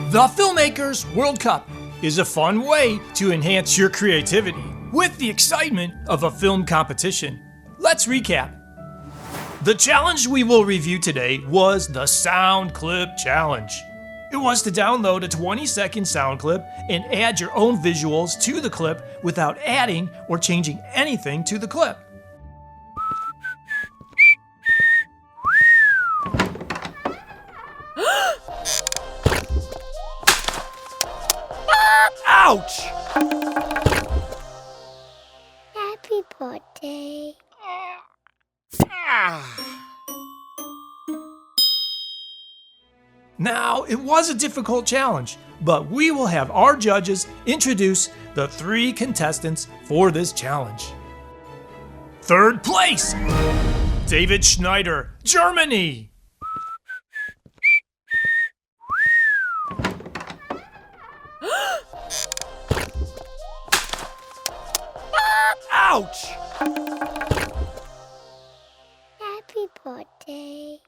The Filmmakers World Cup is a fun way to enhance your creativity with the excitement of a film competition. Let's recap. The challenge we will review today was the Sound Clip Challenge. It was to download a 20-second sound clip and add your own visuals to the clip without adding or changing anything to the clip. Ouch! Happy birthday. Now, it was a difficult challenge, but we will have our judges introduce the 3 contestants for this challenge. Third place, David Schneider, Germany. Ouch! Happy birthday.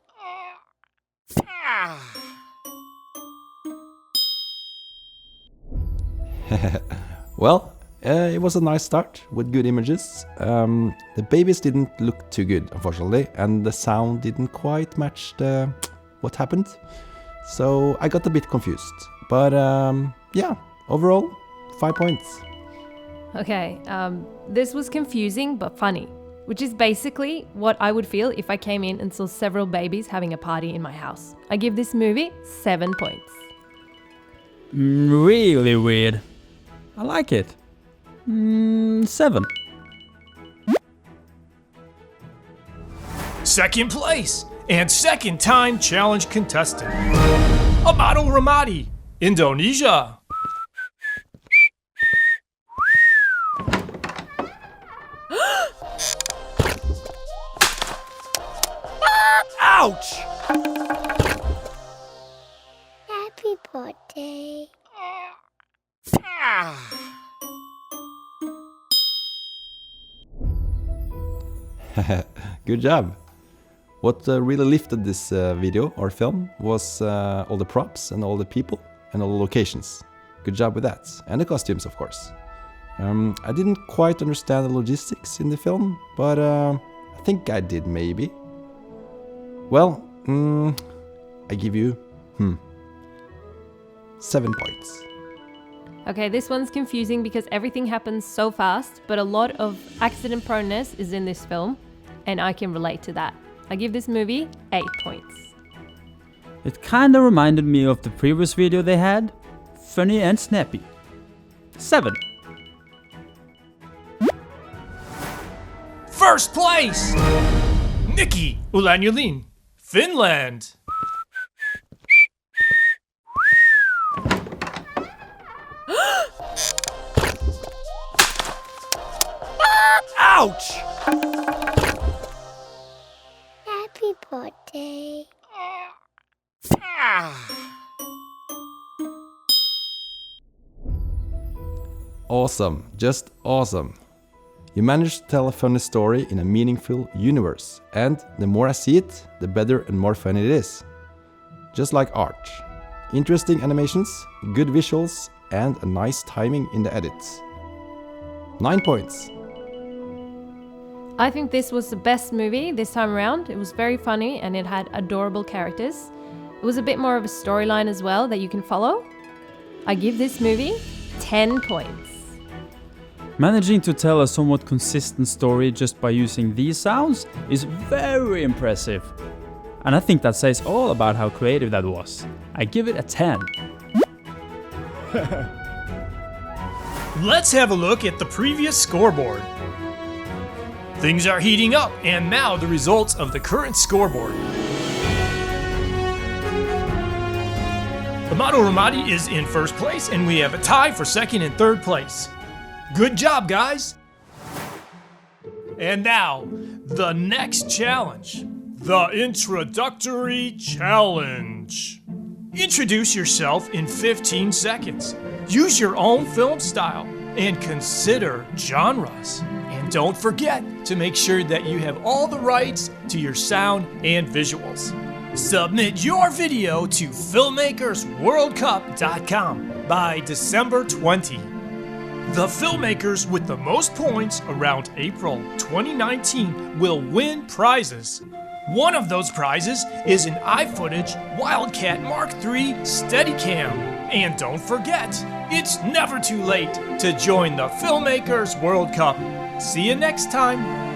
Well, it was a nice start with good images. The babies didn't look too good, unfortunately, and the sound didn't quite match what happened. So I got a bit confused. But yeah, overall, 5 points. Okay, this was confusing but funny, which is basically what I would feel if I came in and saw several babies having a party in my house. I give this movie 7 points. Really weird. I like it. 7. Second place and second time challenge contestant, Ramadi, Indonesia. Ouch! Happy birthday. Good job. What really lifted this video or film was all the props and all the people and all the locations. Good job with that. And the costumes, of course. I didn't quite understand the logistics in the film, but I think I did maybe. Well, I give you 7 points. Okay, this one's confusing because everything happens so fast, but a lot of accident proneness is in this film, and I can relate to that. I give this movie 8 points. It kinda reminded me of the previous video they had. Funny and snappy. 7. First place, Nikoline, Finland. Ouch! Happy birthday. Awesome, just awesome. You managed to tell a funny story in a meaningful universe, and the more I see it, the better and more fun it is. Just like art. Interesting animations, good visuals, and a nice timing in the edits. 9 points. I think this was the best movie this time around. It was very funny and it had adorable characters. It was a bit more of a storyline as well that you can follow. I give this movie 10 points. Managing to tell a somewhat consistent story just by using these sounds is very impressive. And I think that says all about how creative that was. I give it a 10. Let's have a look at the previous scoreboard. Things are heating up, and now the results of the current scoreboard. Ramadi is in first place, and we have a tie for second and third place. Good job, guys! And now, the next challenge, the Introductory Challenge. Introduce yourself in 15 seconds. Use your own film style and consider genres. And don't forget to make sure that you have all the rights to your sound and visuals. Submit your video to filmmakersworldcup.com by December 20. The filmmakers with the most points around April 2019 will win prizes. One of those prizes is an iFootage Wildcat Mark III Steadicam. And don't forget, it's never too late to join the Filmmakers World Cup. See you next time.